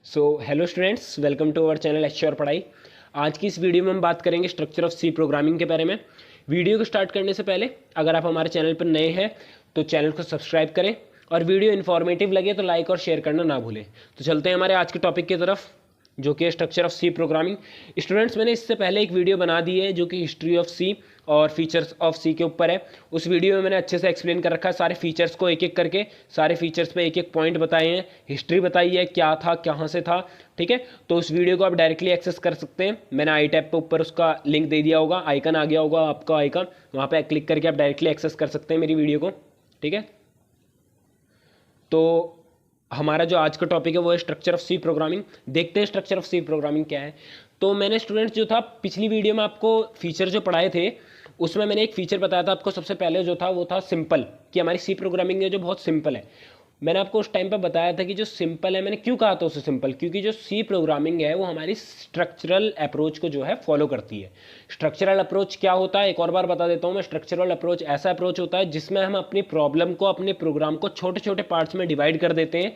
Hello students, welcome to our channel H और पढ़ाई। आज की इस वीडियो में हम बात करेंगे स्ट्रक्चर ऑफ सी प्रोग्रामिंग के बारे में। वीडियो को स्टार्ट करने से पहले अगर आप हमारे चैनल पर नए हैं तो चैनल को सब्सक्राइब करें और वीडियो इन्फॉर्मेटिव लगे तो लाइक और शेयर करना ना भूलें। तो चलते हैं हमारे आज के टॉपिक की तरफ, जो कि structure of C programming. Students, मैंने इससे पहले एक वीडियो बना दी है जो कि हिस्ट्री ऑफ सी और फीचर्स ऑफ सी के ऊपर है। उस वीडियो में मैंने अच्छे से एक्सप्लेन कर रखा है सारे फीचर्स को, एक एक करके सारे फीचर्स पे एक एक पॉइंट बताए हैं, हिस्ट्री बताई है क्या था कहाँ से था। ठीक है, तो उस वीडियो को आप डायरेक्टली एक्सेस कर सकते हैं। मैंने आई टैब पे ऊपर उसका लिंक दे दिया होगा, आइकन आ गया होगा आपका आइकन, वहाँ पे क्लिक करके आप डायरेक्टली एक्सेस कर सकते हैं मेरी वीडियो को। ठीक है, तो हमारा जो आज का टॉपिक है वो है स्ट्रक्चर ऑफ सी प्रोग्रामिंग। देखते हैं स्ट्रक्चर ऑफ सी प्रोग्रामिंग क्या है। तो मैंने स्टूडेंट्स जो था पिछली वीडियो में आपको फीचर जो पढ़ाए थे उसमें मैंने एक फीचर बताया था आपको। सबसे पहले जो था वो था सिंपल, कि हमारी सी प्रोग्रामिंग है जो बहुत सिंपल है। मैंने आपको उस टाइम पर बताया था कि जो सिंपल है, मैंने क्यों कहा था उसे सिंपल, क्योंकि जो सी प्रोग्रामिंग है वो हमारी स्ट्रक्चरल अप्रोच को जो है फॉलो करती है। स्ट्रक्चरल अप्रोच क्या होता है, एक और बार बता देता हूँ मैं। स्ट्रक्चरल अप्रोच ऐसा अप्रोच होता है जिसमें हम अपनी प्रॉब्लम को, अपने प्रोग्राम को छोटे छोटे पार्ट्स में डिवाइड कर देते हैं,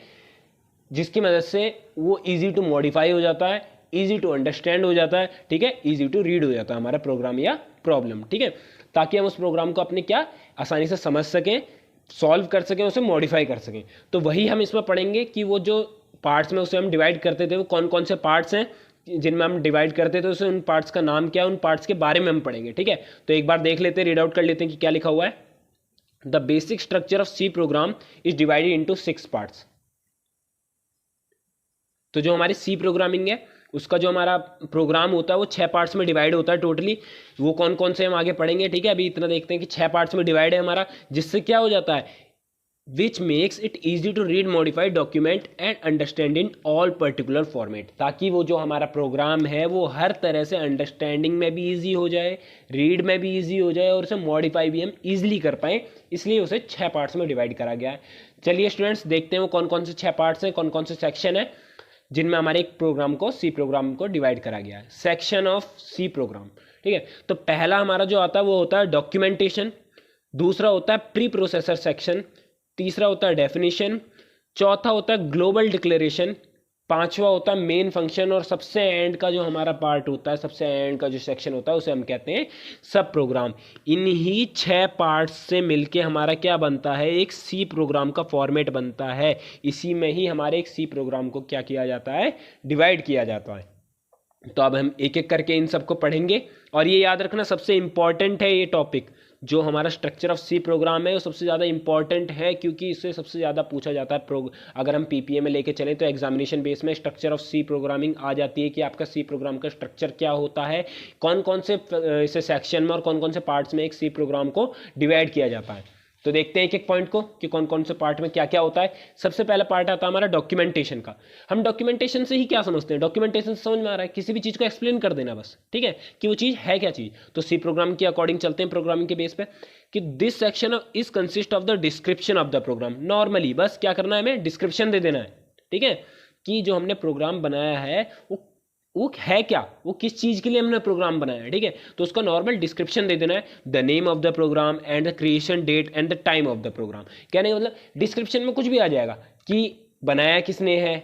जिसकी मदद से वो ईजी टू मॉडिफाई हो जाता है, ईजी टू अंडरस्टैंड हो जाता है। ठीक है, ईजी टू रीड हो जाता है हमारा प्रोग्राम या प्रॉब्लम। ठीक है, ताकि हम उस प्रोग्राम को अपने क्या आसानी से समझ सकें, सॉल्व कर सकें, उसे मॉडिफाई कर सकें। तो वही हम इसमें पढ़ेंगे कि वो जो पार्ट्स में उसे हम डिवाइड करते थे वो कौन कौन से पार्ट्स हैं जिनमें हम डिवाइड करते थे, उसे उन पार्ट्स का नाम क्या है, उन पार्ट्स के बारे में हम पढ़ेंगे। ठीक है, तो एक बार देख लेते हैं, रीड आउट कर लेते हैं कि क्या लिखा हुआ है। The basic structure of C program is divided into 6 parts. तो जो हमारी सी प्रोग्रामिंग है उसका जो हमारा प्रोग्राम होता है वो 6 पार्ट्स में डिवाइड होता है टोटली। वो कौन कौन से हम आगे पढ़ेंगे। ठीक है, अभी इतना देखते हैं कि 6 पार्ट्स में डिवाइड है हमारा, जिससे क्या हो जाता है, which makes it easy to read, modify, document and understand in all particular format. ताकि वो जो हमारा प्रोग्राम है वो हर तरह से अंडरस्टैंडिंग में भी ईजी हो जाए, रीड में भी ईजी हो जाए और उसे मॉडिफाई भी हम ईजिली कर पाएँ, इसलिए उसे 6 पार्ट्स में डिवाइड करा गया है। चलिए स्टूडेंट्स, देखते हैं वो कौन कौन से 6 पार्ट्स हैं, कौन कौन से सेक्शन है जिनमें हमारे एक प्रोग्राम को, सी प्रोग्राम को डिवाइड करा गया है। Section of C program. ठीक है, तो पहला हमारा जो आता है वो होता है डॉक्यूमेंटेशन, दूसरा होता है प्री प्रोसेसर सेक्शन, तीसरा होता है डेफिनेशन, चौथा होता है ग्लोबल डिक्लेरेशन, पांचवा होता है मेन फंक्शन, और सबसे एंड का जो हमारा पार्ट होता है, सबसे एंड का जो सेक्शन होता है उसे हम कहते हैं सब प्रोग्राम। इन्हीं 6 पार्ट्स से मिलके हमारा क्या बनता है, एक सी प्रोग्राम का फॉर्मेट बनता है। इसी में ही हमारे एक सी प्रोग्राम को क्या किया जाता है, डिवाइड किया जाता है। तो अब हम एक एक करके इन सबको पढ़ेंगे, और ये याद रखना सबसे इंपॉर्टेंट है ये टॉपिक। जो हमारा स्ट्रक्चर ऑफ सी प्रोग्राम है वो सबसे ज़्यादा इंपॉर्टेंट है, क्योंकि इससे सबसे ज़्यादा पूछा जाता है। अगर हम पीपीए में लेके चलें तो एग्जामिनेशन बेस में स्ट्रक्चर ऑफ सी प्रोग्रामिंग आ जाती है कि आपका सी प्रोग्राम का स्ट्रक्चर क्या होता है, कौन कौन से इसे सेक्शन में और कौन कौन से पार्ट्स में एक सी प्रोग्राम को डिवाइड किया जाता है। तो देखते हैं एक एक पॉइंट को कि कौन कौन से पार्ट में क्या क्या होता है। सबसे पहला पार्ट आता है हमारा डॉक्यूमेंटेशन का। हम डॉक्यूमेंटेशन से ही क्या समझते हैं, डॉक्यूमेंटेशन से समझ में आ रहा है किसी भी चीज़ को एक्सप्लेन कर देना बस। ठीक है, कि वो चीज़ है क्या चीज़। तो सी प्रोग्राम के अकॉर्डिंग चलते हैं, प्रोग्रामिंग के बेस पे, कि this section is consist of the description of the program. Normally बस क्या करना है, हमें डिस्क्रिप्शन दे देना है। ठीक है, कि जो हमने प्रोग्राम बनाया है वो है क्या, वो किस चीज़ के लिए हमने प्रोग्राम बनाया है। ठीक है, तो उसका नॉर्मल डिस्क्रिप्शन दे देना है, the name of the program and the creation date and the time of the program. कहने का मतलब डिस्क्रिप्शन में कुछ भी आ जाएगा कि बनाया किसने है,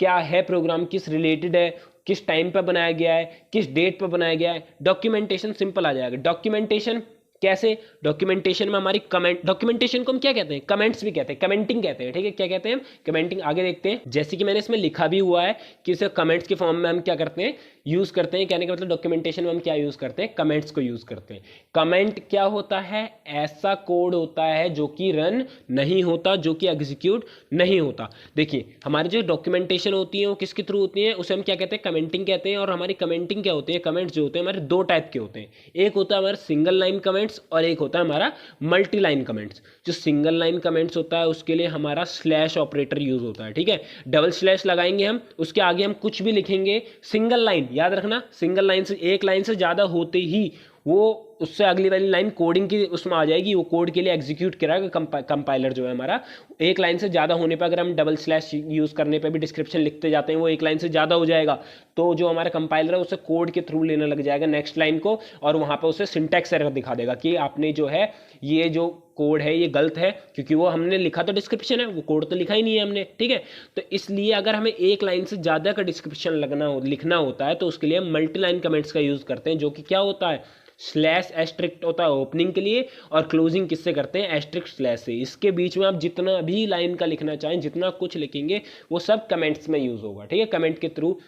क्या है प्रोग्राम, किस रिलेटेड है, किस टाइम पर बनाया गया है, किस डेट पर बनाया गया है। डॉक्यूमेंटेशन सिंपल आ जाएगा। डॉक्यूमेंटेशन कैसे, डॉक्यूमेंटेशन में हमारी कमेंट, डॉक्यूमेंटेशन को हम क्या कहते हैं, कमेंट्स भी कहते हैं, कमेंटिंग कहते हैं। ठीक है, क्या कहते हैं हम, कमेंटिंग। आगे देखते हैं, जैसे कि मैंने इसमें लिखा भी हुआ है कि इसे कमेंट्स के फॉर्म में हम क्या करते हैं, यूज करते हैं। कहने का मतलब डॉक्यूमेंटेशन में हम क्या यूज करते हैं, कमेंट्स को यूज करते हैं। कमेंट क्या होता है, ऐसा कोड होता है जो कि रन नहीं होता, जो कि एग्जीक्यूट नहीं होता। देखिए हमारी जो डॉक्यूमेंटेशन होती है वो किसके थ्रू होती है, उसे हम क्या कहते हैं, कमेंटिंग कहते हैं। और हमारी कमेंटिंग क्या होती है, कमेंट्स जो होते हैं हमारे 2 टाइप के होते हैं। एक होता है हमारा सिंगल लाइन कमेंट्स और एक होता है हमारा मल्टी लाइन कमेंट्स। जो सिंगल लाइन कमेंट्स होता है उसके लिए हमारा स्लैश ऑपरेटर यूज होता है। ठीक है, डबल स्लैश लगाएंगे हम, उसके आगे हम कुछ भी लिखेंगे। सिंगल लाइन याद रखना, सिंगल लाइन से, एक लाइन से ज़्यादा होते ही वो उससे अगली वाली लाइन कोडिंग की उसमें आ जाएगी, वो कोड के लिए एग्जीक्यूट कराएगा कंपाइलर जो है हमारा। एक लाइन से ज़्यादा होने पर अगर हम डबल स्लैश यूज़ करने पे भी डिस्क्रिप्शन लिखते जाते हैं, वो एक लाइन से ज़्यादा हो जाएगा तो जो हमारा कंपाइलर है उसे कोड के थ्रू लेने लग जाएगा नेक्स्ट लाइन को, और वहाँ पर उसे सिंटैक्स एरर दिखा देगा कि आपने जो है ये जो कोड है ये गलत है, क्योंकि वो हमने लिखा तो डिस्क्रिप्शन है, वो कोड तो लिखा ही नहीं है हमने, ठीक है। तो इसलिए अगर हमें एक लाइन से ज़्यादा का डिस्क्रिप्शन लिखना होता है तो उसके लिए हम मल्टी लाइन कमेंट्स का यूज़ करते हैं, जो कि क्या होता है, स्लैश एस्ट्रिक्ट होता है ओपनिंग के लिए, और क्लोजिंग किससे करते हैं, एस्ट्रिक्ट स्लैश से। इसके बीच में आप जितना भी लाइन का लिखना चाहें, जितना कुछ लिखेंगे वो सब कमेंट्स में यूज़ होगा, ठीक है। कमेंट के थ्रू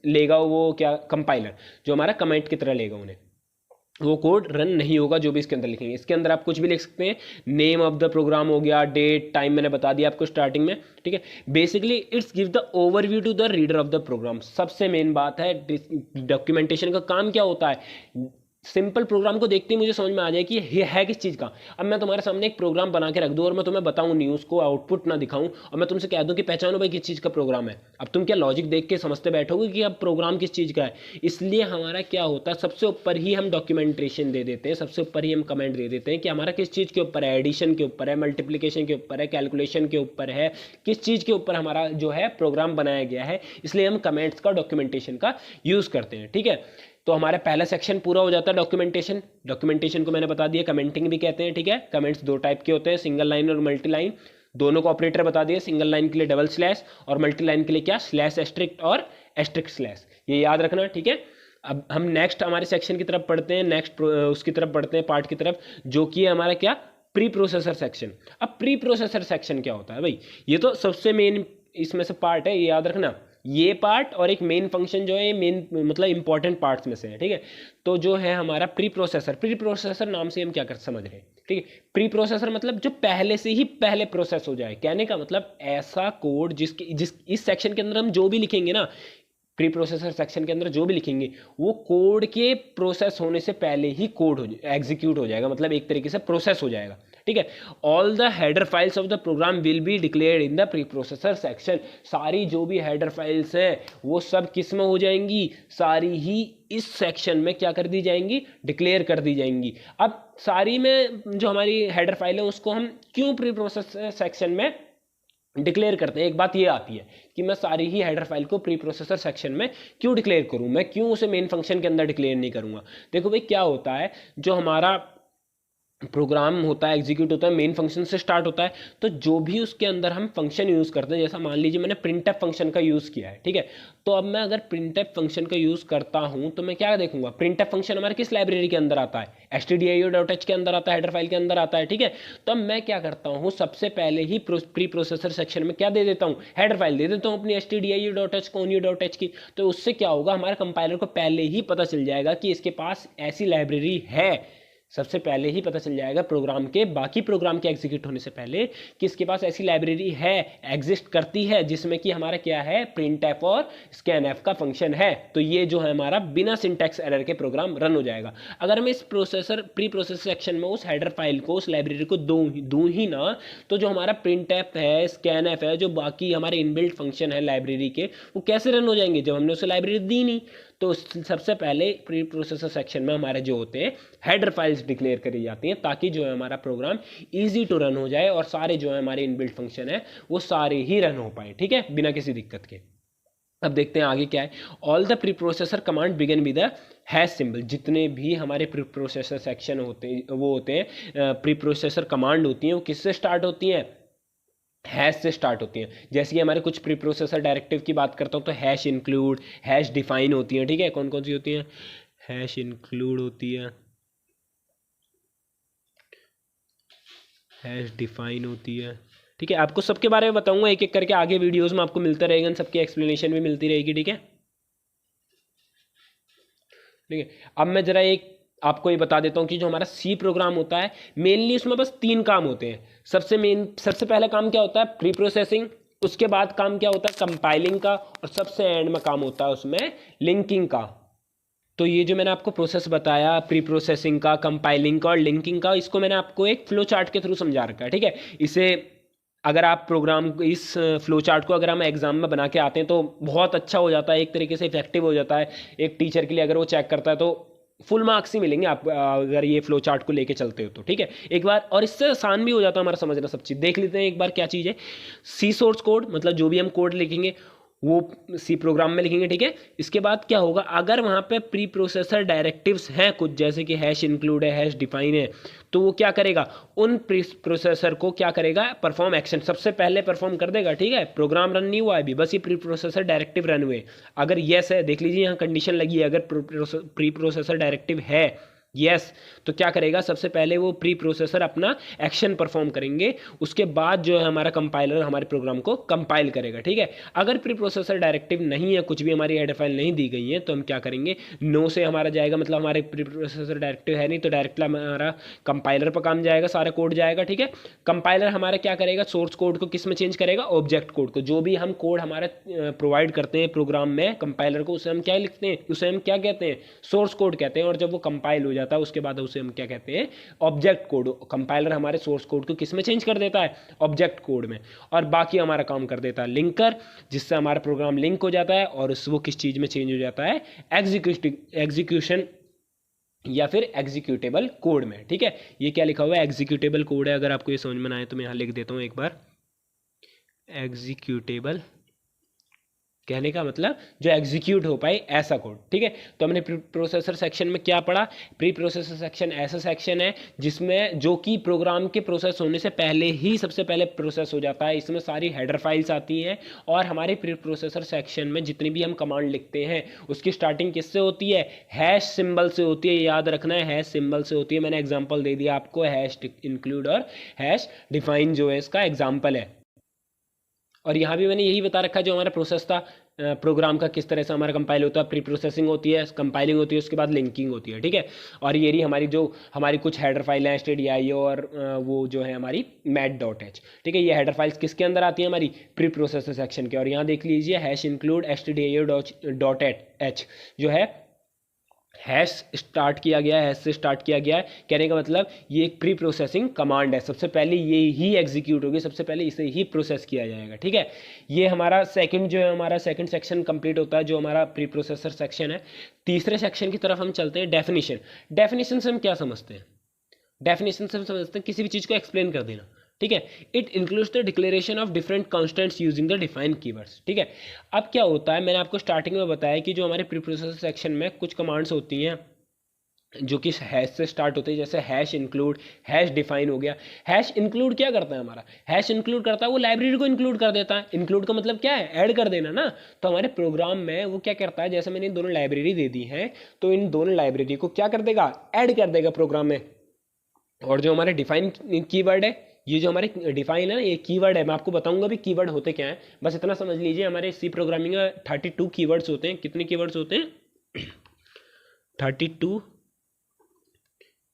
लेगा वो क्या, कंपाइलर जो हमारा कमेंट की तरह लेगा उन्हें, वो कोड रन नहीं होगा जो भी इसके अंदर लिखेंगे। इसके अंदर आप कुछ भी लिख सकते हैं, नेम ऑफ द प्रोग्राम हो गया, डेट टाइम मैंने बता दिया आपको स्टार्टिंग में, ठीक है। Basically it's give the overview to the reader of the program. सबसे मेन बात है डॉक्यूमेंटेशन का काम क्या होता है, सिंपल प्रोग्राम को देखते ही मुझे समझ में आ जाए कि ये है किस चीज़ का। अब मैं तुम्हारे सामने एक प्रोग्राम बना के रख दूँ और मैं तुम्हें बताऊँ नहीं, उसको आउटपुट ना दिखाऊँ, और मैं तुमसे कह दूँ कि पहचानो भाई किस चीज़ का प्रोग्राम है, अब तुम क्या लॉजिक देख के समझते बैठोगे कि अब प्रोग्राम किस चीज़ का है। इसलिए हमारा क्या होता है, सबसे ऊपर ही हम डॉक्यूमेंटेशन दे देते हैं, सबसे ऊपर ही हम कमेंट दे देते हैं कि हमारा किस चीज़ के ऊपर है, एडिशन के ऊपर है, मल्टीप्लिकेशन के ऊपर है, कैलकुलेशन के ऊपर है, किस चीज़ के ऊपर हमारा जो है प्रोग्राम बनाया गया है। इसलिए हम कमेंट्स का डॉक्यूमेंटेशन का यूज़ करते हैं, ठीक है। तो हमारा पहला सेक्शन पूरा हो जाता है डॉक्यूमेंटेशन। डॉक्यूमेंटेशन को मैंने बता दिया, कमेंटिंग भी कहते हैं, ठीक है। कमेंट्स दो टाइप के होते हैं, सिंगल लाइन और मल्टी लाइन। दोनों को ऑपरेटर बता दिए, सिंगल लाइन के लिए डबल स्लैश और मल्टी लाइन के लिए क्या, स्लैश एस्ट्रिक्ट और एस्ट्रिक्ट स्लैश, ये याद रखना, ठीक है। अब हम नेक्स्ट हमारे सेक्शन की तरफ पढ़ते हैं, नेक्स्ट उसकी तरफ पढ़ते हैं, पार्ट की तरफ, जो कि है हमारा क्या, प्री प्रोसेसर सेक्शन। अब प्री प्रोसेसर सेक्शन क्या होता है भाई, ये तो सबसे मेन इसमें से पार्ट है, ये याद रखना। ये पार्ट और एक मेन फंक्शन जो है, ये मेन मतलब इंपॉर्टेंट पार्ट्स में से है, ठीक है। तो जो है हमारा प्री प्रोसेसर नाम से हम क्या कर समझ रहे हैं, ठीक है। प्री प्रोसेसर मतलब जो पहले से ही पहले प्रोसेस हो जाए, कहने का मतलब ऐसा कोड जिस इस सेक्शन के अंदर हम जो भी लिखेंगे ना, प्री प्रोसेसर सेक्शन के अंदर जो भी लिखेंगे वो कोड के प्रोसेस होने से पहले ही कोड एग्जीक्यूट हो जाएगा, मतलब एक तरीके से प्रोसेस हो जाएगा, ठीक है। All the header files of the program will be declared in the pre processor section. सारी जो भी हेडर फाइल्स है वो सब किस में हो जाएंगी, सारी ही इस सेक्शन में क्या कर दी जाएंगी, डिक्लेयर कर दी जाएंगी। अब सारी में जो हमारी हेडर फाइल है उसको हम क्यों प्री प्रोसेसर सेक्शन में डिक्लेयर करते हैं, एक बात ये आती है कि मैं सारी ही हेडर फाइल को प्री प्रोसेसर सेक्शन में क्यों डिक्लेयर करूं, मैं क्यों उसे मेन फंक्शन के अंदर डिक्लेयर नहीं करूंगा। देखो भाई क्या होता है, जो हमारा प्रोग्राम होता है, एग्जीक्यूट होता है, मेन फंक्शन से स्टार्ट होता है, तो जो भी उसके अंदर हम फंक्शन यूज़ करते हैं, जैसा मान लीजिए मैंने प्रिंटफ फंक्शन का यूज़ किया है, ठीक है। तो अब मैं अगर प्रिंटफ फंक्शन का यूज़ करता हूं तो मैं क्या देखूंगा, प्रिंटफ फंक्शन हमारे किस लाइब्रेरी के अंदर आता है, stdio.h के अंदर आता है, हेडर फाइल के अंदर आता है, ठीक है। तो अब मैं क्या करता हूँ, सबसे पहले ही प्री प्रोसेसर सेक्शन में क्या दे देता हूँ, हेडर फाइल दे देता हूँ अपनी stdio.h conio.h की। तो उससे क्या होगा, हमारे कंपाइलर को पहले ही पता चल जाएगा कि इसके पास ऐसी लाइब्रेरी है, सबसे पहले ही पता चल जाएगा प्रोग्राम के, बाकी प्रोग्राम के एग्जीक्यूट होने से पहले कि इसके पास ऐसी लाइब्रेरी है, एग्जिस्ट करती है, जिसमें कि हमारा क्या है, प्रिंटफ और स्कैनफ का फंक्शन है। तो ये जो है हमारा बिना सिंटैक्स एरर के प्रोग्राम रन हो जाएगा। अगर मैं इस प्री प्रोसेसर सेक्शन में उस हेडर फाइल को, उस लाइब्रेरी को दूँ ही ना, तो जो हमारा प्रिंटफ है, स्कैनफ है, जो बाकी हमारे इनबिल्ट फंक्शन है लाइब्रेरी के, वो कैसे रन हो जाएंगे जब हमने उसे लाइब्रेरी दी नहीं। तो सबसे पहले प्री प्रोसेसर सेक्शन में हमारे जो होते हैं हेडर फाइल्स डिक्लेयर करी जाती हैं, ताकि जो है हमारा प्रोग्राम इजी टू रन हो जाए और सारे जो है हमारे इनबिल्ट फंक्शन है वो सारे ही रन हो पाए, ठीक है, बिना किसी दिक्कत के। अब देखते हैं आगे क्या है। All the pre processor command begin with the hash symbol. जितने भी हमारे प्री प्रोसेसर सेक्शन होते हैं, वो होते हैं प्री प्रोसेसर कमांड होती हैं, वो किससे स्टार्ट होती हैं, हैश से स्टार्ट होती हैं। जैसे कि हमारे कुछ प्री प्रोसेसर डायरेक्टिव की बात करता हूँ तो हैश इंक्लूड, हैश डिफाइन होती हैं, ठीक है। कौन कौन सी होती हैं, हैश इंक्लूड होती है, हैश डिफाइन होती है, ठीक है। आपको सबके बारे में बताऊंगा एक एक करके, आगे वीडियोस में आपको मिलता रहेगा, सबकी एक्सप्लेनेशन भी मिलती रहेगी, ठीक है, ठीक है। अब मैं जरा एक आपको ये बता देता हूँ कि जो हमारा सी प्रोग्राम होता है, मेनली उसमें बस 3 काम होते हैं। सबसे पहला काम क्या होता है, प्री प्रोसेसिंग, उसके बाद काम क्या होता है, कंपाइलिंग का, और सबसे एंड में काम होता है उसमें लिंकिंग का। तो ये जो मैंने आपको प्रोसेस बताया, प्री प्रोसेसिंग का, कंपाइलिंग का और लिंकिंग का, इसको मैंने आपको एक फ्लो चार्ट के थ्रू समझा रखा है, ठीक है। इसे अगर आप प्रोग्राम, इस फ्लो चार्ट को अगर हम एग्जाम में बना के आते हैं तो बहुत अच्छा हो जाता है, एक तरीके से इफेक्टिव हो जाता है एक टीचर के लिए। अगर वो चेक करता है तो फुल मार्क्स ही मिलेंगे आप अगर ये फ्लो चार्ट को लेके चलते हो तो, ठीक है। एक बार, और इससे आसान भी हो जाता है हमारा समझना सब चीज़। देख लेते हैं एक बार क्या चीज़ है सी सोर्स कोड, मतलब जो भी हम कोड लिखेंगे वो सी प्रोग्राम में लिखेंगे, ठीक है। इसके बाद क्या होगा, अगर वहाँ पे प्री प्रोसेसर डायरेक्टिव्स हैं कुछ, जैसे कि हैश इंक्लूड है, हैश डिफाइन है, तो वो क्या करेगा, उन प्री प्रोसेसर को क्या करेगा, परफॉर्म एक्शन सबसे पहले परफॉर्म कर देगा, ठीक है। प्रोग्राम रन नहीं हुआ है अभी, बस ये प्री प्रोसेसर डायरेक्टिव रन हुए। अगर येस है, देख लीजिए यहाँ कंडीशन लगी है, अगर प्री प्रोसेसर डायरेक्टिव है यस, तो क्या करेगा, सबसे पहले वो प्री प्रोसेसर अपना एक्शन परफॉर्म करेंगे, उसके बाद जो है हमारा कंपाइलर हमारे प्रोग्राम को कंपाइल करेगा, ठीक है। अगर प्री प्रोसेसर डायरेक्टिव नहीं है, कुछ भी हमारी हेडर फाइल नहीं दी गई है, तो हम क्या करेंगे, नो से हमारा जाएगा, मतलब हमारे प्री प्रोसेसर डायरेक्टिव है नहीं, तो डायरेक्टली हमारा कंपाइलर पर काम जाएगा, सारा कोड जाएगा, ठीक है। कंपाइलर हमारा क्या करेगा, सोर्स कोड को किस में चेंज करेगा, ऑब्जेक्ट कोड को। जो भी हम कोड हमारा प्रोवाइड करते हैं प्रोग्राम में कंपाइलर को, उसे हम क्या लिखते हैं, उसे हम क्या कहते हैं, सोर्स कोड कहते हैं। और जब वो कंपाइल हो जाता है उसके बाद उसे हम क्या कहते हैं, ऑब्जेक्ट कोड। कंपाइलर हमारे सोर्स कोड को किस में चेंज कर देता है, ऑब्जेक्ट कोड में। और बाकी हमारा काम कर देता है लिंकर, जिससे हमारा प्रोग्राम लिंक हो जाता है, और वो किस चीज़ में चेंज हो जाता है, एग्जीक्यूशन या फिर एग्जीक्यूटेबल कोड में, ठीक है। ये क्या लिखा हुआ है, एग्जीक्यूटेबल कोड है। अगर आपको ये समझ में ना आए तो मैं यहाँ लिख देता हूँ एक बार, एग्जीक्यूटेबल कहने का मतलब जो एग्जीक्यूट हो पाए ऐसा कोड, ठीक है। तो हमने प्री प्रोसेसर सेक्शन में क्या पढ़ा, प्री प्रोसेसर सेक्शन ऐसा सेक्शन है जिसमें जो कि प्रोग्राम के प्रोसेस होने से पहले ही सबसे पहले प्रोसेस हो जाता है। इसमें सारी हेडर फाइल्स आती हैं, और हमारे प्री प्रोसेसर सेक्शन में जितनी भी हम कमांड लिखते हैं उसकी स्टार्टिंग किससे होती है, हैश सिंबल से होती है। याद रखना है, हैश सिंबल से होती है। मैंने एग्जाम्पल दे दिया आपको, हैश इंक्लूड और हैश डिफाइन जो है इसका एग्जाम्पल है। और यहाँ भी मैंने यही बता रखा है जो हमारा प्रोसेस था प्रोग्राम का, किस तरह से हमारा कंपाइल होता है, प्री प्रोसेसिंग होती है, कंपाइलिंग होती है, उसके बाद लिंकिंग होती है, ठीक है। और ये रही हमारी जो हमारी कुछ हेडर फाइल है, stdio और वो जो है हमारी mat.h, ठीक है। ये हेडर फाइल्स किसके अंदर आती है, हमारी प्री प्रोसेसर सेक्शन के। और यहाँ देख लीजिए हैश इंक्लूड stdio.h जो है हैश स्टार्ट किया गया है, हैश से स्टार्ट किया गया है। कहने का मतलब ये एक प्री प्रोसेसिंग कमांड है, सबसे पहले ये ही एग्जीक्यूट होगी, सबसे पहले इसे ही प्रोसेस किया जाएगा, ठीक है। ये हमारा सेकंड जो है, हमारा सेकंड सेक्शन कंप्लीट होता है, जो हमारा प्री प्रोसेसर सेक्शन है। तीसरे सेक्शन की तरफ हम चलते हैं, डेफिनेशन। डेफिनेशन से हम क्या समझते हैं, डेफिनेशन से हम समझते हैं किसी भी चीज़ को एक्सप्लेन कर देना, ठीक है। It includes the declaration of different constants using the defined keywords, ठीक है। अब क्या होता है, मैंने आपको स्टार्टिंग में बताया कि जो हमारे प्री प्रोसेसर सेक्शन में कुछ कमांड्स होती हैं जो कि हैश से स्टार्ट होते हैं, जैसे हैश इंक्लूड, हैश डिफाइन हो गया। हैश इंक्लूड क्या करता है, हमारा हैश इंक्लूड करता है वो लाइब्रेरी को इंक्लूड कर देता है। इंक्लूड का मतलब क्या है, ऐड कर देना ना। तो हमारे प्रोग्राम में वो क्या करता है, जैसे मैंने इन दोनों लाइब्रेरी दे दी है, तो इन दोनों लाइब्रेरी को क्या कर देगा, ऐड कर देगा प्रोग्राम में। और जो हमारे डिफाइन कीवर्ड है, ये जो हमारे डिफाइन है ना, ये कीवर्ड है। मैं आपको बताऊंगा भी कीवर्ड होते क्या हैं, बस इतना समझ लीजिए। हमारे सी प्रोग्रामिंग में 32 कीवर्ड्स होते हैं। कितने कीवर्ड्स होते हैं, 32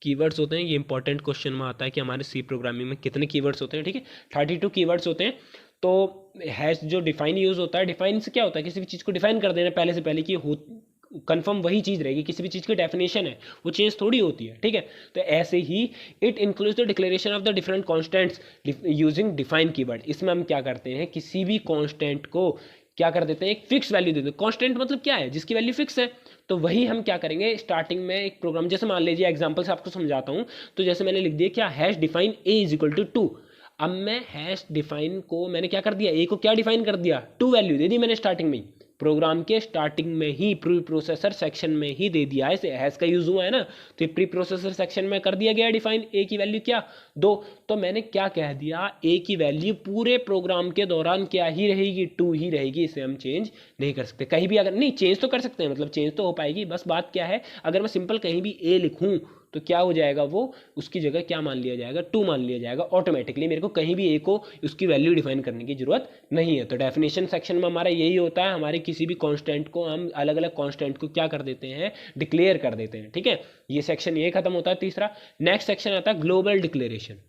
कीवर्ड्स होते हैं। ये इंपॉर्टेंट क्वेश्चन में आता है कि हमारे सी प्रोग्रामिंग में कितने कीवर्ड्स होते हैं, ठीक है। 32 कीवर्ड्स होते हैं। तो हैश जो डिफाइन यूज होता है, डिफाइन से क्या होता है, किसी भी चीज़ को डिफाइन कर देना पहले से पहले कि हो कंफर्म वही चीज़ रहेगी। किसी भी चीज़ की डेफिनेशन है वो चेंज थोड़ी होती है, ठीक है। तो ऐसे ही it includes the declaration of the different constants using define keyword. इसमें हम क्या करते हैं, किसी भी कॉन्स्टेंट को क्या कर देते हैं, एक फिक्स वैल्यू दे देते हैं। कॉन्स्टेंट मतलब क्या है, जिसकी वैल्यू फिक्स है। तो वही हम क्या करेंगे, स्टार्टिंग में एक प्रोग्राम, जैसे मान लीजिए एग्जाम्पल से आपको समझाता हूँ। तो जैसे मैंने लिख दिया क्या, hash define A is equal to 2। अब मैं हैश डिफाइन को मैंने क्या कर दिया, ए को क्या डिफाइन कर दिया, 2 वैल्यू दे दी मैंने स्टार्टिंग में ही, प्रोग्राम के स्टार्टिंग में ही, प्री प्रोसेसर सेक्शन में ही दे दिया है। इसे हैश का यूज हुआ है ना, तो प्री प्रोसेसर सेक्शन में कर दिया गया डिफाइन, ए की वैल्यू क्या 2। तो मैंने क्या कह दिया, ए की वैल्यू पूरे प्रोग्राम के दौरान क्या ही रहेगी, 2 ही रहेगी। इसे हम चेंज नहीं कर सकते कहीं भी। अगर नहीं, चेंज तो कर सकते हैं, मतलब चेंज तो हो पाएगी। बस बात क्या है, अगर मैं सिंपल कहीं भी ए लिखूं तो क्या हो जाएगा, वो उसकी जगह क्या मान लिया जाएगा, 2 मान लिया जाएगा ऑटोमेटिकली। मेरे को कहीं भी ए को उसकी वैल्यू डिफाइन करने की जरूरत नहीं है। तो डेफिनेशन सेक्शन में हमारा यही होता है, हमारे किसी भी कांस्टेंट को हम अलग अलग कांस्टेंट को क्या कर देते हैं, डिक्लेयर कर देते हैं, ठीक है। ये सेक्शन ये खत्म होता है तीसरा। नेक्स्ट सेक्शन आता है ग्लोबल डिक्लेरेशन।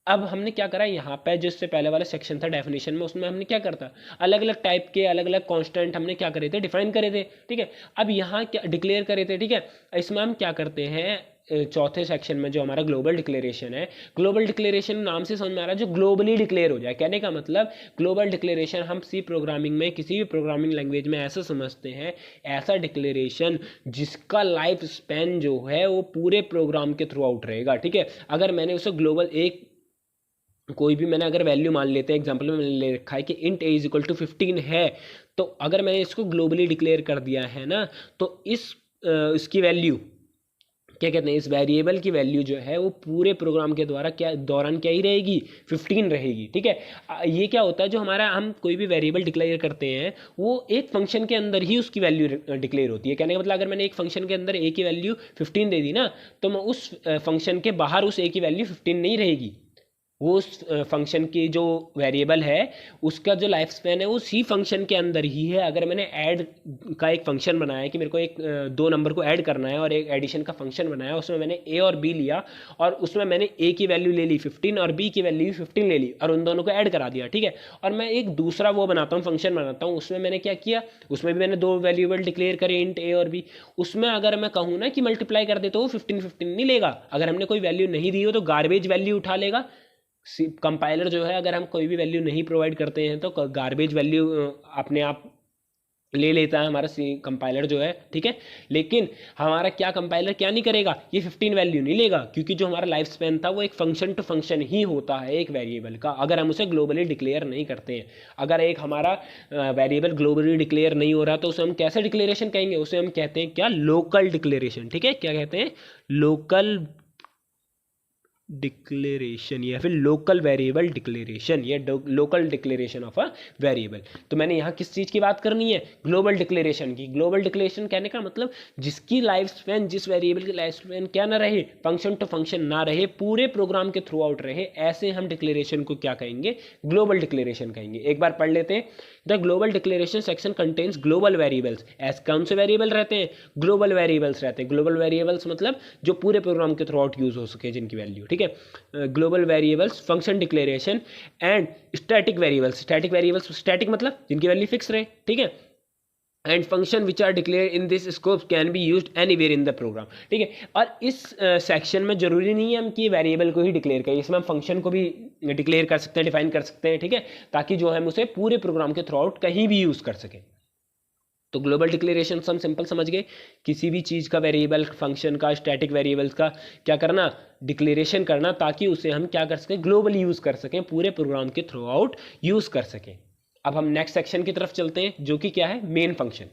अब हमने क्या करा, यहाँ पे जिससे पहले वाला सेक्शन था डेफिनेशन में, उसमें हमने क्या करता, अलग अलग टाइप के अलग अलग कांस्टेंट हमने क्या करे थे, डिफाइन करे थे, ठीक है। अब यहाँ क्या डिक्लेयर करे थे, ठीक है। इसमें हम क्या करते हैं, चौथे सेक्शन में जो हमारा ग्लोबल डिक्लेरेशन है, ग्लोबल डिक्लेरेशन नाम से समझ में आ रहा है जो ग्लोबली डिक्लेयर हो जाए। कहने का मतलब ग्लोबल डिक्लेरेशन हम सी प्रोग्रामिंग में, किसी भी प्रोग्रामिंग लैंग्वेज में ऐसा समझते हैं, ऐसा डिक्लेरेशन जिसका लाइफ स्पैन जो है वो पूरे प्रोग्राम के थ्रू आउट रहेगा, ठीक है। अगर मैंने उसे ग्लोबल एक कोई भी मैंने अगर वैल्यू मान लेते हैं, एग्जांपल में मैंने ले रखा है कि int A is equal to 15 है, तो अगर मैंने इसको ग्लोबली डिक्लेयर कर दिया है ना, तो इसकी वैल्यू क्या कहते हैं, इस वेरिएबल की वैल्यू जो है वो पूरे प्रोग्राम के दौरान क्या ही रहेगी, 15 रहेगी। ठीक है, ये क्या होता है, जो हमारा हम कोई भी वेरिएबल डिक्लेयर करते हैं वो एक फंक्शन के अंदर ही उसकी वैल्यू डिक्लेयर होती है। कहने का मतलब अगर मैंने एक फंक्शन के अंदर ए की वैल्यू 15 दे दी ना, तो मैं उस फंक्शन के बाहर उस ए की वैल्यू 15 नहीं रहेगी, वो उस फंक्शन की जो वेरिएबल है उसका जो लाइफ स्पैन है उसी फंक्शन के अंदर ही है। अगर मैंने ऐड का एक फंक्शन बनाया है कि मेरे को एक दो नंबर को ऐड करना है और एक एडिशन का फंक्शन बनाया, उसमें मैंने ए और बी लिया और उसमें मैंने ए की वैल्यू ले ली 15 और बी की वैल्यू 15 ले ली और उन दोनों को ऐड करा दिया। ठीक है, और मैं एक दूसरा वो बनाता हूँ, फंक्शन बनाता हूँ, उसमें मैंने क्या किया, उसमें भी मैंने दो वैल्यूएबल डिक्लेयर करे, इंट ए और बी। उसमें अगर मैं कहूँ ना कि मल्टीप्लाई कर दे तो वो 15 नहीं लेगा, अगर हमने कोई वैल्यू नहीं दी हो तो गार्बेज वैल्यू उठा लेगा। कंपाइलर जो है अगर हम कोई भी वैल्यू नहीं प्रोवाइड करते हैं तो गार्बेज वैल्यू अपने आप ले लेता है हमारा कंपाइलर जो है। ठीक है, लेकिन हमारा क्या कंपाइलर क्या नहीं करेगा, ये 15 वैल्यू नहीं लेगा, क्योंकि जो हमारा लाइफ स्पैन था वो एक फंक्शन टू फंक्शन ही होता है एक वेरिएबल का, अगर हम उसे ग्लोबली डिक्लेयर नहीं करते हैं। अगर एक हमारा वेरिएबल ग्लोबली डिक्लेयर नहीं हो रहा तो उसे हम कैसे डिक्लेरेशन कहेंगे, उसे हम कहते हैं क्या, लोकल डिक्लेरेशन। ठीक है, क्या कहते हैं, लोकल डिक्लेरेशन या फिर लोकल वेरिएबल डिक्लेरेशन या local declaration of a variable. तो मैंने यहाँ किस चीज़ की बात करनी है, ग्लोबल डिक्लेरेशन की। ग्लोबल डिक्लेरेशन कहने का मतलब जिसकी लाइफ स्पैन, जिस वेरिएबल की लाइफ स्पैन क्या ना रहे, फंक्शन टू फंक्शन ना रहे, पूरे प्रोग्राम के थ्रू आउट रहे, ऐसे हम डिक्लेरेशन को क्या कहेंगे, ग्लोबल डिक्लेरेशन कहेंगे। एक बार पढ़ लेते हैं, the global declaration section contains global variables. ऐसे कौन से वेरिएबल रहते हैं, ग्लोबल वेरिएबल्स रहते हैं। ग्लोबल वेरिएबल्स मतलब जो पूरे प्रोग्राम के थ्रू आउट यूज हो सके, जिनकी वैल्यू, ठीक है, global variables, function declaration and static variables. Static variables, static मतलब जिनकी वैल्यू फिक्स रहे। ठीक है, and function which are declare in this scope can be used anywhere in the program. ठीक है, और इस सेक्शन में जरूरी नहीं है हम कि वेरिएबल को ही डिक्लेयर करें, इसमें हम फंक्शन को भी डिक्लेयर कर सकते हैं, डिफाइन कर सकते हैं। ठीक है, ताकि जो हम उसे पूरे प्रोग्राम के थ्रू आउट कहीं भी यूज कर सकें। तो ग्लोबल डिक्लेरेशन हम सिंपल समझ गए, किसी भी चीज़ का वेरिएबल, फंक्शन का, स्टैटिक वेरिएबल्स का क्या करना, डिक्लेरेशन करना, ताकि उसे हम क्या कर सकें, ग्लोबली यूज़ कर सकें, पूरे प्रोग्राम के थ्रू आउट यूज़ कर सकें। अब हम नेक्स्ट सेक्शन की तरफ चलते हैं, जो कि क्या है, मेन फंक्शन।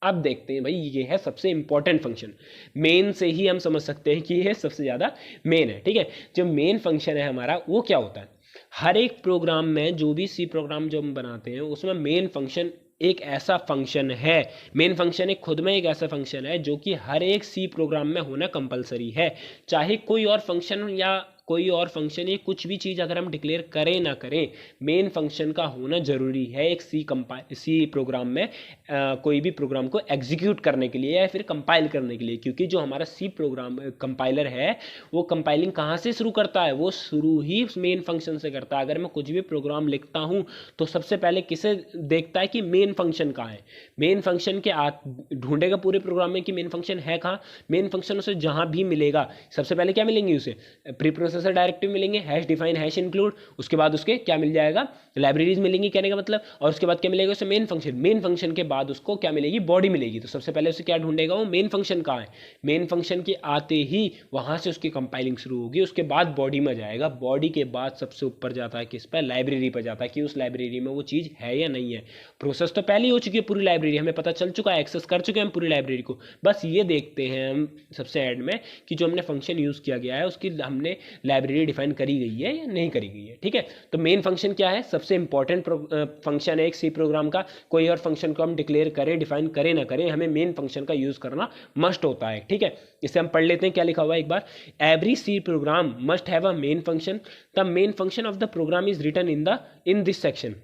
अब देखते हैं भाई, ये है सबसे इंपॉर्टेंट फंक्शन। मेन से ही हम समझ सकते हैं कि ये सबसे ज़्यादा मेन है। ठीक है, जो मेन फंक्शन है हमारा वो क्या होता है, हर एक प्रोग्राम में, जो भी सी प्रोग्राम जो हम बनाते हैं उसमें मेन फंक्शन एक ऐसा फंक्शन है, मेन फंक्शन एक खुद में एक ऐसा फंक्शन है जो कि हर एक सी प्रोग्राम में होना कंपलसरी है। चाहे कोई और फंक्शन या कोई और फंक्शन या कुछ भी चीज़ अगर हम डिक्लेयर करें ना करें, मेन फंक्शन का होना ज़रूरी है एक सी प्रोग्राम में, कोई भी प्रोग्राम को एग्जीक्यूट करने के लिए या फिर कंपाइल करने के लिए। क्योंकि जो हमारा सी प्रोग्राम कंपाइलर है वो कंपाइलिंग कहाँ से शुरू करता है, वो शुरू ही मेन फंक्शन से करता है। अगर मैं कुछ भी प्रोग्राम लिखता हूँ तो सबसे पहले किसे देखता है कि मेन फंक्शन कहाँ है, मेन फंक्शन के ढूंढेगा पूरे प्रोग्राम में कि मेन फंक्शन है कहाँ। मेन फंक्शन उसे जहाँ भी मिलेगा सबसे पहले क्या मिलेंगे, उसे प्री प्रोसेसर डायरेक्टिव मिलेंगे, हैश डिफाइन, हैश इंक्लूड, उसके बाद उसके क्या मिल जाएगा, लाइब्रेरीज मिलेंगी कहने का मतलब, और उसके बाद क्या मिलेगा उसे, मेन फंक्शन। मेन फंक्शन के बाद उसको क्या मिलेगी, बॉडी मिलेगी। तो सबसे पहले उसे क्या ढूंढेगा, वो मेन फंक्शन कहाँ है। मेन फंक्शन के आते ही वहां से उसकी कंपाइलिंग शुरू होगी, उसके बाद बॉडी में जाएगा, बॉडी के बाद सबसे ऊपर जाता है किस पर, लाइब्रेरी पर जाता है कि उस लाइब्रेरी में वो चीज़ है या नहीं है। प्रोसेस तो पहले ही हो चुकी है, पूरी लाइब्रेरी हमें पता चल चुका है, एक्सेस कर चुके हैं हम पूरी लाइब्रेरी को। बस ये देखते हैं हम सबसे एंड में कि जो हमने फंक्शन यूज़ किया गया है उसकी हमने लाइब्रेरी डिफाइन करी गई है या नहीं करी गई है। ठीक है, तो मेन फंक्शन क्या है, सबसे इंपॉर्टेंट फंक्शन है एक सी प्रोग्राम का। कोई और फंक्शन को हम डिक्लेयर करें, डिफाइन करें ना करें, हमें मेन फंक्शन का यूज़ करना मस्ट होता है। ठीक है, इसे हम पढ़ लेते हैं, क्या लिखा हुआ है एक बार, every C program must have a main function, the main function of the program is written in this section.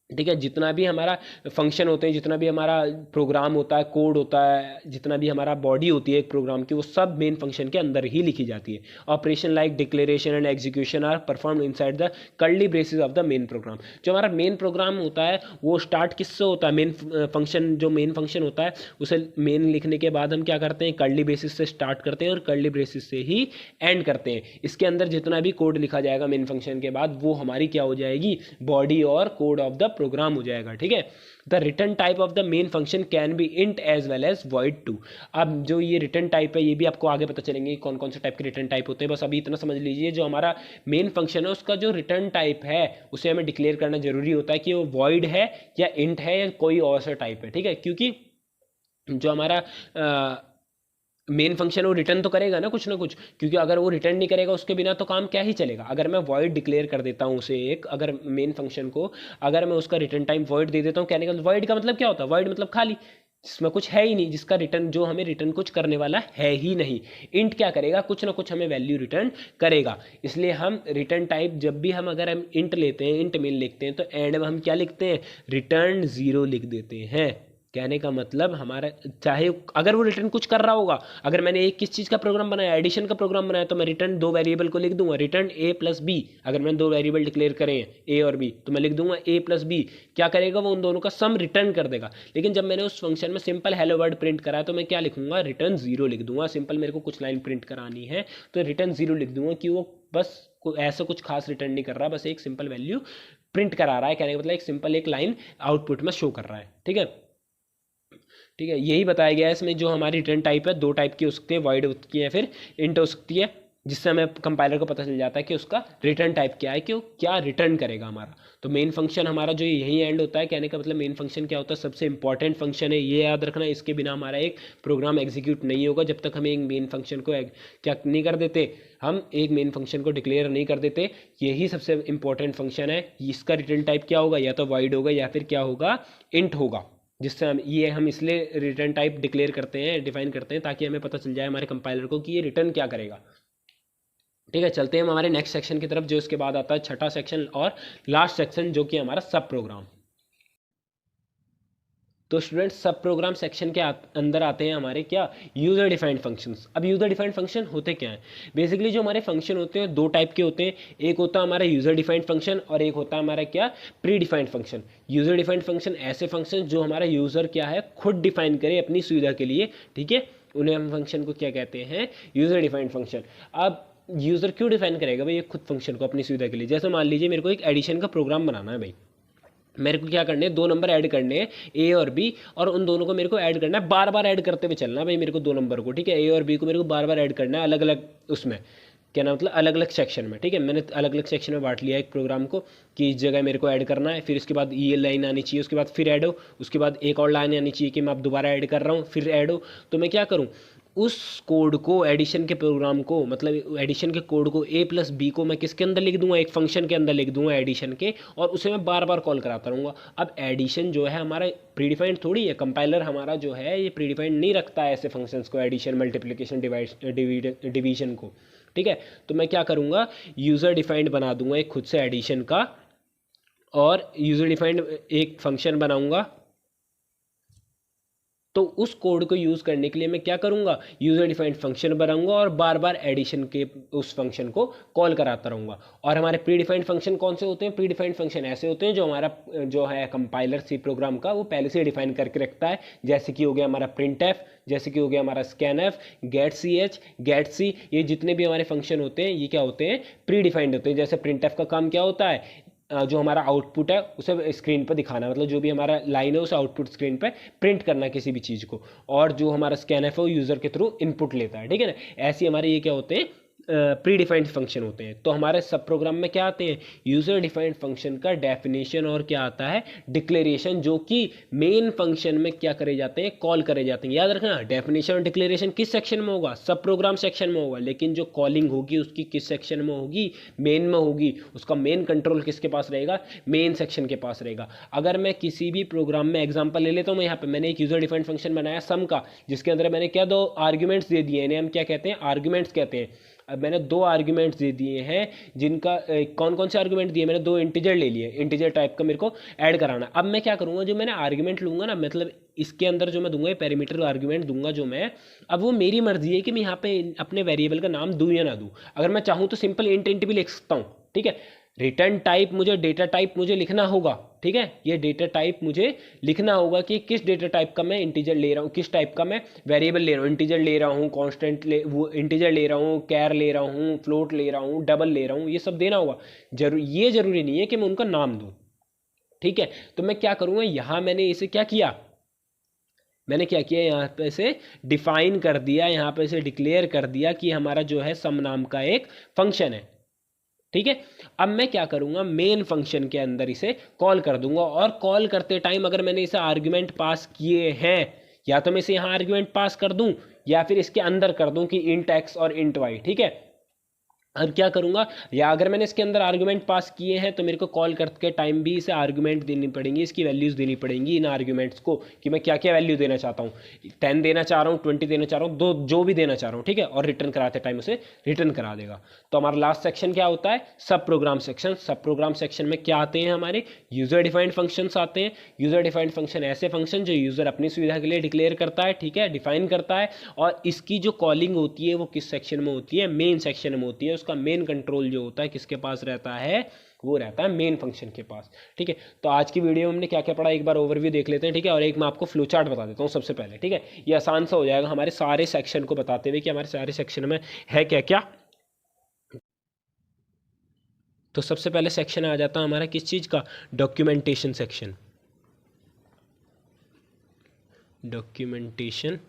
ठीक है, जितना भी हमारा फंक्शन होते हैं, जितना भी हमारा प्रोग्राम होता है, कोड होता है, जितना भी हमारा बॉडी होती है एक प्रोग्राम की, वो सब मेन फंक्शन के अंदर ही लिखी जाती है। Operation like declaration and execution are performed inside the curly braces of the main program. जो हमारा मेन प्रोग्राम होता है वो स्टार्ट किससे होता है, मेन फंक्शन, जो मेन फंक्शन होता है उसे मेन लिखने के बाद हम क्या करते हैं, कर्ली ब्रेसेस से स्टार्ट करते हैं और कर्ली ब्रेसेस से ही एंड करते हैं। इसके अंदर जितना भी कोड लिखा जाएगा मेन फंक्शन के बाद, वो हमारी क्या हो जाएगी, बॉडी और कोड ऑफ द प्रोग्राम हो जाएगा, ठीक है। The return type of the main function can be int as well as void too. अब जो ये रिटर्न टाइप है ये भी आपको आगे पता चलेंगे कौन कौन से टाइप के रिटर्न टाइप होते हैं। बस अभी इतना समझ लीजिए, जो हमारा मेन फंक्शन है उसका जो रिटर्न टाइप है उसे हमें डिक्लेयर करना जरूरी होता है कि वो वॉइड है या इंट है या कोई और सा टाइप है, ठीक है। क्योंकि जो हमारा मेन फंक्शन वो रिटर्न तो करेगा ना कुछ, क्योंकि अगर वो रिटर्न नहीं करेगा उसके बिना तो काम क्या ही चलेगा। अगर मैं वॉइड डिक्लेयर कर देता हूँ उसे एक, अगर मेन फंक्शन को अगर मैं उसका रिटर्न टाइम वॉइड दे देता हूँ, कहने का वॉइड का मतलब क्या होता है, वॉइड मतलब खाली, जिसमें कुछ है ही नहीं, जिसका रिटर्न जो हमें रिटर्न कुछ करने वाला है ही नहीं। इंट क्या करेगा, कुछ ना कुछ हमें वैल्यू रिटर्न करेगा। इसलिए हम रिटर्न टाइप जब भी हम अगर हम इंट लेते हैं, इंट मेन लिखते हैं, तो एंड में हम क्या लिखते हैं, रिटर्न 0 लिख देते हैं। कहने का मतलब हमारा चाहे अगर वो रिटर्न कुछ कर रहा होगा, अगर मैंने एक किस चीज़ का प्रोग्राम बनाया, एडिशन का प्रोग्राम बनाया, तो मैं रिटर्न 2 वेरिएबल को लिख दूंगा, रिटर्न a प्लस बी। अगर मैंने 2 वेरिएबल डिक्लेयर करे हैं a और b, तो मैं लिख दूंगा a प्लस बी। क्या करेगा वो, उन दोनों का सम रिटर्न कर देगा। लेकिन जब मैंने उस फंक्शन में सिंपल हेलो वर्ड प्रिंट करा तो मैं क्या लिखूंगा, रिटर्न 0 लिख दूंगा। सिंपल मेरे को कुछ लाइन प्रिंट करानी है तो रिटर्न 0 लिख दूंगा कि वो बस ऐसा कुछ खास रिटर्न नहीं कर रहा, बस एक सिंपल वैल्यू प्रिंट करा रहा है। कहने का मतलब एक सिंपल एक लाइन आउटपुट में शो कर रहा है, ठीक है। ठीक है, यही बताया गया है इसमें। जो हमारी रिटर्न टाइप है 2 टाइप की हो सकती है, वॉइड हो सकती है, फिर इंट हो सकती है, जिससे हमें कंपाइलर को पता चल जाता है कि उसका रिटर्न टाइप क्या है, कि वो क्या रिटर्न करेगा हमारा। तो मेन फंक्शन हमारा जो यही एंड होता है। कहने का मतलब मेन फंक्शन क्या होता है, सबसे इंपॉर्टेंट फंक्शन है, ये याद रखना। इसके बिना हमारा एक प्रोग्राम एग्जीक्यूट नहीं होगा जब तक हम एक मेन फंक्शन को क्या नहीं कर देते, हम एक मेन फंक्शन को डिक्लेयर नहीं कर देते। यही सबसे इंपॉर्टेंट फंक्शन है। इसका रिटर्न टाइप क्या होगा, या तो वॉइड होगा या फिर क्या होगा, इंट होगा। जिससे हम इसलिए रिटर्न टाइप डिक्लेयर करते हैं, डिफाइन करते हैं, ताकि हमें पता चल जाए हमारे कंपाइलर को कि ये रिटर्न क्या करेगा। ठीक है, चलते हैं हम हमारे नेक्स्ट सेक्शन की तरफ, जो इसके बाद आता है छठा सेक्शन और लास्ट सेक्शन, जो कि हमारा सब प्रोग्राम। तो स्टूडेंट्स सब प्रोग्राम सेक्शन के अंदर आते हैं हमारे क्या, यूज़र डिफाइंड फंक्शंस। अब यूज़र डिफाइंड फंक्शन होते क्या हैं, बेसिकली जो हमारे फंक्शन होते हैं 2 टाइप के होते हैं। एक होता है हमारा यूज़र डिफाइंड फंक्शन और एक होता है हमारा क्या, pre defined function. User defined function ऐसे फंक्शन जो हमारा यूज़र क्या है खुद डिफाइन करे अपनी सुविधा के लिए, ठीक है, उन्हें हम फंक्शन को क्या कहते हैं, यूज़र डिफाइंड फंक्शन। अब यूज़र क्यों डिफाइन करेगा भाई ये खुद फंक्शन को अपनी सुविधा के लिए। जैसे मान लीजिए मेरे को एक एडिशन का प्रोग्राम बनाना है भाई, मेरे को क्या करने हैं, 2 नंबर ऐड करने हैं ए और बी, और उन दोनों को मेरे को ऐड करना है, बार बार ऐड करते हुए चलना है भाई मेरे को 2 नंबर को, ठीक है। ए और बी को मेरे को बार बार ऐड करना है अलग अलग उसमें, क्या नाम मतलब अलग अलग सेक्शन में, ठीक है। मैंने अलग अलग सेक्शन में बांट लिया एक प्रोग्राम को कि इस जगह मेरे को ऐड करना है, फिर इसके बाद ये लाइन आनी चाहिए, उसके बाद फिर ऐड हो, उसके बाद एक और लाइन आनी चाहिए कि मैं अब दोबारा ऐड कर रहा हूँ, फिर ऐड हो। तो मैं क्या करूँ, उस कोड को, एडिशन के प्रोग्राम को, मतलब एडिशन के कोड को ए प्लस बी को मैं किसके अंदर लिख दूंगा, एक फंक्शन के अंदर लिख दूंगा एडिशन के, और उसे मैं बार बार कॉल कराता रहूँगा। अब एडिशन जो है हमारा प्रीडिफाइंड थोड़ी है, कंपाइलर हमारा जो है ये प्रीडिफाइंड नहीं रखता है ऐसे फंक्शंस को, एडिशन, मल्टीप्लिकेशन, डिवीजन को, ठीक है। तो मैं क्या करूँगा, यूज़र डिफाइंड बना दूंगा एक खुद से एडिशन का, और यूज़र डिफाइंड एक फंक्शन बनाऊंगा। तो उस कोड को यूज़ करने के लिए मैं क्या करूँगा, यूज़र डिफाइंड फंक्शन बनाऊंगा और बार बार एडिशन के उस फंक्शन को कॉल कराता रहूँगा। और हमारे प्री डिफाइंड फंक्शन कौन से होते हैं, प्री डिफाइंड फंक्शन ऐसे होते हैं जो हमारा जो है कंपाइलर सी प्रोग्राम का वो पहले से डिफाइन करके रखता है। जैसे कि हो गया हमारा प्रिंट एफ, जैसे कि हो गया हमारा स्कैन एफ, गेट सी एच, गेट सी, ये जितने भी हमारे फंक्शन होते हैं ये क्या होते हैं, प्री डिफाइंड होते हैं। जैसे प्रिंट एफ का काम क्या होता है, जो हमारा आउटपुट है उसे स्क्रीन पर दिखाना, मतलब जो भी हमारा लाइन है उसे आउटपुट स्क्रीन पे प्रिंट करना किसी भी चीज़ को, और जो हमारा स्कैन है वो यूज़र के थ्रू इनपुट लेता है, ठीक है ना। ऐसे हमारे ये क्या होते हैं, प्री डिफाइंड फंक्शन होते हैं। तो हमारे सब प्रोग्राम में क्या आते हैं, यूज़र डिफाइंड फंक्शन का डेफिनेशन और क्या आता है, डिक्लेरेशन, जो कि मेन फंक्शन में क्या करे जाते हैं, कॉल करे जाते हैं। याद रखना, डेफिनेशन और डिक्लेरेशन किस सेक्शन में होगा, सब प्रोग्राम सेक्शन में होगा, लेकिन जो कॉलिंग होगी उसकी किस सेक्शन में होगी, मेन में होगी। उसका मेन कंट्रोल किसके पास रहेगा, मेन सेक्शन के पास रहेगा। अगर मैं किसी भी प्रोग्राम में एग्जाम्पल ले लेता हूँ, मैं यहाँ पे मैंने एक यूज़र डिफाइंड फंक्शन बनाया सम का, जिसके अंदर मैंने क्या 2 आर्ग्यूमेंट्स दे दिए, इन्हें हम क्या कहते हैं, आर्ग्यूमेंट्स कहते हैं। अब मैंने 2 आर्ग्यूमेंट्स दे दिए हैं, जिनका कौन कौन से आर्ग्यूमेंट दिए, मैंने 2 इंटीजर ले लिए, इंटीजर टाइप का मेरे को ऐड कराना। अब मैं क्या करूँगा, जो मैंने आर्ग्यूमेंट लूँगा ना, मतलब इसके अंदर जो मैं दूंगा ये पैरामीटर आर्ग्यूमेंट दूंगा जो मैं, अब वो मेरी मर्जी है कि मैं यहाँ पे अपने वेरिएबल का नाम दूँ या ना दूँ। अगर मैं चाहूँ तो सिंपल इंट भी लिख सकता हूँ, ठीक है। रिटर्न टाइप मुझे, डेटा टाइप मुझे लिखना होगा, ठीक है। ये डेटा टाइप मुझे लिखना होगा कि किस डेटा टाइप का मैं इंटीजर ले रहा हूँ, किस टाइप का मैं वेरिएबल ले रहा हूँ, इंटीजर ले रहा हूँ, कांस्टेंट वो इंटीजर ले रहा हूँ, कैर ले रहा हूँ, फ्लोट ले रहा हूँ, डबल ले रहा हूँ, ये सब देना होगा। ये जरूरी नहीं है कि मैं उनका नाम दूँ, ठीक है। तो मैं क्या करूँगा, यहाँ मैंने इसे क्या किया, मैंने क्या किया, यहाँ पे से डिफाइन कर दिया, यहाँ पे से डिक्लेयर कर दिया कि हमारा जो है सम नाम का एक फंक्शन है। ठीक है। अब मैं क्या करूँगा, मेन फंक्शन के अंदर इसे कॉल कर दूंगा, और कॉल करते टाइम अगर मैंने इसे आर्ग्यूमेंट पास किए हैं, या तो मैं इसे यहाँ आर्ग्यूमेंट पास कर दूं या फिर इसके अंदर कर दूं कि इंट एक्स और इंट वाई। ठीक है। और क्या करूंगा, या अगर मैंने इसके अंदर आर्गुमेंट पास किए हैं तो मेरे को कॉल करके टाइम भी इसे आर्गुमेंट देनी पड़ेंगी, इसकी वैल्यूज़ देनी पड़ेंगी इन आर्गुमेंट्स को, कि मैं क्या क्या वैल्यू देना चाहता हूँ, 10 देना चाह रहा हूँ, 20 देना चाह रहा हूँ, दो जो भी देना चाह रहा हूँ। ठीक है। और रिटर्न कराते टाइम उसे रिटर्न करा देगा। तो हमारा लास्ट सेक्शन क्या होता है, सब प्रोग्राम सेक्शन। सब प्रोग्राम सेक्शन में क्या आते हैं, हमारे यूजर डिफाइंड फंक्शन आते हैं। यूजर डिफाइंड फंक्शन ऐसे फंक्शन जो यूजर अपनी सुविधा के लिए डिक्लेयर करता है, ठीक है, डिफाइन करता है, और इसकी जो कॉलिंग होती है वो किस सेक्शन में होती है, मेन सेक्शन में होती है। उसका मेन कंट्रोल जो होता है किसके पास रहता है, वो रहता है मेन फंक्शन के पास। ठीक है। तो आज की वीडियो में हमने क्या क्या पढ़ा, एक बार ओवरव्यू देख लेते हैं। ठीक है। और एक मैं आपको फ्लो चार्ट बता देता हूँ सबसे पहले। ठीक है। ये आसान सा हो जाएगा हमारे सारे सेक्शन को बताते हुए कि हमारे सारे सेक्शन में है क्या क्या। तो सबसे पहले सेक्शन आ जाता है हमारा किस चीज़ का, डॉक्यूमेंटेशन सेक्शन। डॉक्यूमेंटेशन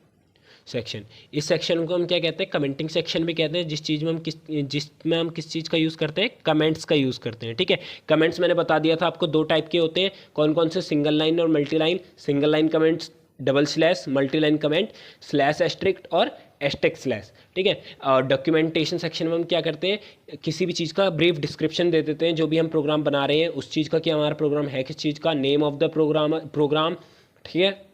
सेक्शन, इस सेक्शन को हम क्या कहते हैं, कमेंटिंग सेक्शन भी कहते हैं, जिसमें हम किस चीज़ का यूज़ करते हैं, कमेंट्स का यूज़ करते हैं। ठीक है। कमेंट्स मैंने बता दिया था आपको, दो टाइप के होते हैं, कौन कौन से, सिंगल लाइन और multi line. Single line comments double slash, multi line comment slash asterisk और एस्टेक स्लैश। ठीक है। और डॉक्यूमेंटेशन सेक्शन में हम क्या करते हैं, किसी भी चीज़ का ब्रीफ डिस्क्रिप्शन दे देते हैं, जो भी हम प्रोग्राम बना रहे हैं उस चीज़ का, कि हमारा प्रोग्राम है किस चीज़ का, नेम ऑफ द प्रोग्राम। ठीक है।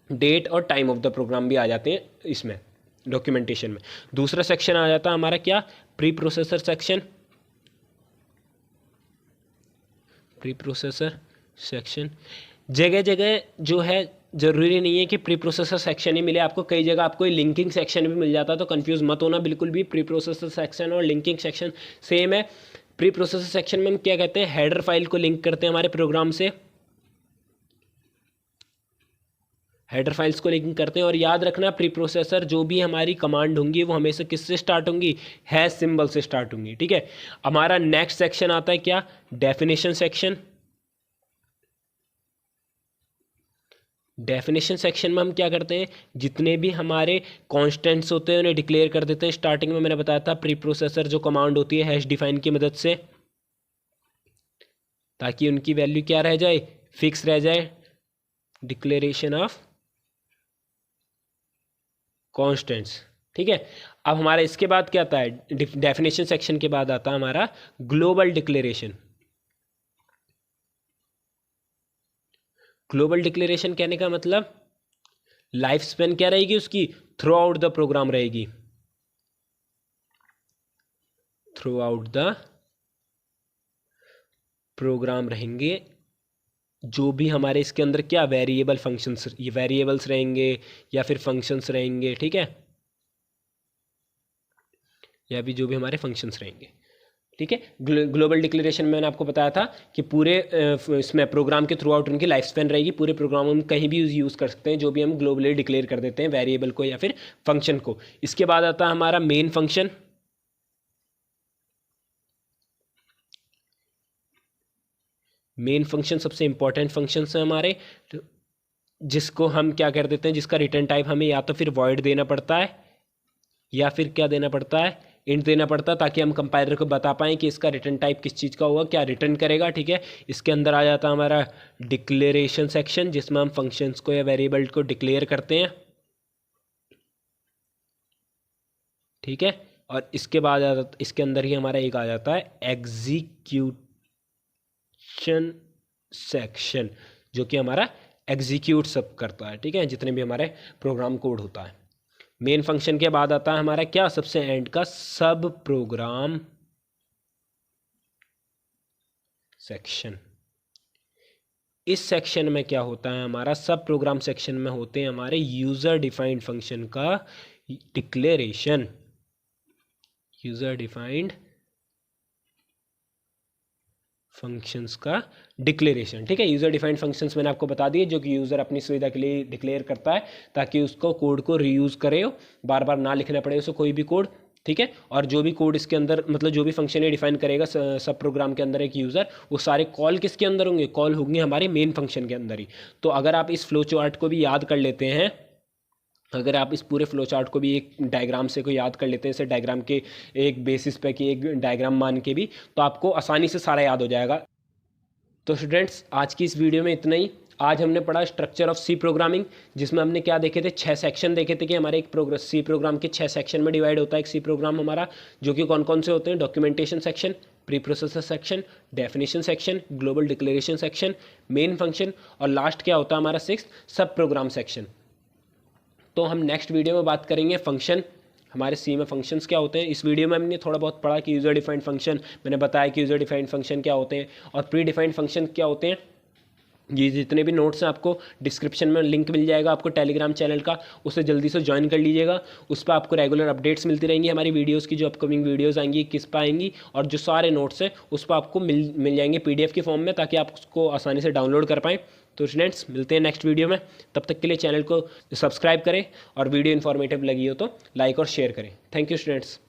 डेट और टाइम ऑफ द प्रोग्राम भी आ जाते हैं इसमें डॉक्यूमेंटेशन में। दूसरा सेक्शन आ जाता है हमारा क्या, pre processor section. Pre processor section जगह जगह जो है, ज़रूरी नहीं है कि प्री प्रोसेसर सेक्शन ही मिले आपको, कई जगह आपको लिंकिंग सेक्शन भी मिल जाता है, तो कंफ्यूज मत होना बिल्कुल भी। प्री प्रोसेसर सेक्शन और लिंकिंग सेक्शन सेम है। प्री प्रोसेसर सेक्शन में हम क्या कहते हैं, हेडर फाइल को लिंक करते हैं हमारे प्रोग्राम से, हेडर फाइल्स को लिंक करते हैं। और याद रखना, प्री प्रोसेसर जो भी हमारी कमांड होंगी वो हमेशा किससे स्टार्ट होंगी, हैश सिंबल से स्टार्ट होंगी। ठीक है। हमारा नेक्स्ट सेक्शन आता है क्या, डेफिनेशन सेक्शन। डेफिनेशन सेक्शन में हम क्या करते हैं, जितने भी हमारे कॉन्स्टेंट्स होते हैं उन्हें डिक्लेयर कर देते हैं। स्टार्टिंग में मैंने बताया था प्री प्रोसेसर जो कमांड होती है हैश डिफाइन की मदद से, ताकि उनकी वैल्यू क्या रह जाए, फिक्स रह जाए। Declaration of constants. ठीक है। अब हमारा इसके बाद क्या आता है, डेफिनेशन सेक्शन के बाद आता है हमारा ग्लोबल डिक्लेरेशन। ग्लोबल डिक्लेरेशन कहने का मतलब, लाइफ स्पेन क्या रहेगी उसकी, थ्रू आउट द प्रोग्राम रहेगी, थ्रू आउट द प्रोग्राम रहेंगे। जो भी हमारे इसके अंदर क्या वेरिएबल फंक्शंस, ये वेरिएबल्स रहेंगे या फिर फंक्शंस रहेंगे। ठीक है। या भी जो भी हमारे फंक्शंस रहेंगे। ठीक है। ग्लोबल डिक्लेरेशन में मैंने आपको बताया था कि पूरे इसमें प्रोग्राम के थ्रू आउट उनकी लाइफ स्पेन रहेगी, पूरे प्रोग्राम हम कहीं भी यूज़ कर सकते हैं, जो भी हम ग्लोबली डिक्लेयर कर देते हैं वेरिएबल को या फिर फंक्शन को। इसके बाद आता है हमारा मेन फंक्शन। मेन फंक्शन सबसे इंपॉर्टेंट फंक्शन है हमारे, जिसको हम क्या कर देते हैं, जिसका रिटर्न टाइप हमें या तो फिर वॉइड देना पड़ता है या फिर क्या देना पड़ता है, इंट देना पड़ता है, ताकि हम कंपाइलर को बता पाएँ कि इसका रिटर्न टाइप किस चीज़ का होगा, क्या रिटर्न करेगा। ठीक है। इसके अंदर आ जाता है हमारा डिक्लेरेशन सेक्शन, जिसमें हम फंक्शंस को या वेरिएबल को डिक्लेयर करते हैं। ठीक है। और इसके बाद इसके अंदर ही हमारा एक आ जाता है एग्जीक्यूशन सेक्शन, जो कि हमारा एग्जीक्यूट सब करता है। ठीक है। जितने भी हमारे प्रोग्राम कोड होता है। मेन फंक्शन के बाद आता है हमारा क्या, सबसे एंड का सब प्रोग्राम सेक्शन। इस सेक्शन में क्या होता है हमारा, सब प्रोग्राम सेक्शन में होते हैं हमारे यूजर डिफाइंड फंक्शन का डिक्लेरेशन। यूजर डिफाइंड फंक्शंस का डिक्लेरेशन। ठीक है। यूज़र डिफाइंड फंक्शंस मैंने आपको बता दिए, जो कि यूज़र अपनी सुविधा के लिए डिक्लेयर करता है, ताकि उसको कोड को रीयूज़ करे, बार बार ना लिखना पड़े उसे कोई भी कोड। ठीक है। और जो भी कोड इसके अंदर मतलब जो भी फंक्शन ये डिफाइन करेगा सब प्रोग्राम के अंदर एक यूज़र, वो सारे कॉल किसके अंदर होंगे, कॉल होंगे हमारे मेन फंक्शन के अंदर ही। तो अगर आप इस फ्लो चार्ट को भी याद कर लेते हैं, अगर आप इस पूरे फ्लो चार्ट को भी एक डायग्राम से को याद कर लेते हैं, इसे डायग्राम के एक बेसिस पे कि एक डायग्राम मान के भी, तो आपको आसानी से सारा याद हो जाएगा। तो स्टूडेंट्स आज की इस वीडियो में इतना ही। आज हमने पढ़ा स्ट्रक्चर ऑफ सी प्रोग्रामिंग, जिसमें हमने क्या देखे थे, 6 सेक्शन देखे थे कि हमारे एक सी प्रोग्राम के 6 सेक्शन में डिवाइड होता है एक सी प्रोग्राम हमारा, जो कि कौन कौन से होते हैं, documentation section, pre processor section, definition section, global declaration section, main function, और लास्ट क्या होता है हमारा 6 सब प्रोग्राम सेक्शन। तो हम नेक्स्ट वीडियो में बात करेंगे फंक्शन, हमारे सी में फंक्शंस क्या होते हैं। इस वीडियो में हमने थोड़ा बहुत पढ़ा कि यूज़र डिफाइंड फंक्शन, मैंने बताया कि यूज़र डिफाइंड फंक्शन क्या होते हैं और प्री डिफाइंड फंक्शन क्या होते हैं। ये जितने भी नोट्स हैं आपको डिस्क्रिप्शन में लिंक मिल जाएगा आपको टेलीग्राम चैनल का, उसे जल्दी से ज्वाइन कर लीजिएगा। उस पर आपको रेगुलर अपडेट्स मिलती रहेंगी हमारी वीडियोस की, जो अपकमिंग वीडियोस आएंगी किस पर आएंगी, और जो सारे नोट्स हैं उस पर आपको मिल जाएंगे PDF के फॉर्म में, ताकि आप उसको आसानी से डाउनलोड कर पाएँ। तो स्टूडेंट्स मिलते हैं नेक्स्ट वीडियो में, तब तक के लिए चैनल को सब्सक्राइब करें और वीडियो इन्फॉर्मेटिव लगी हो तो लाइक और शेयर करें। Thank you students.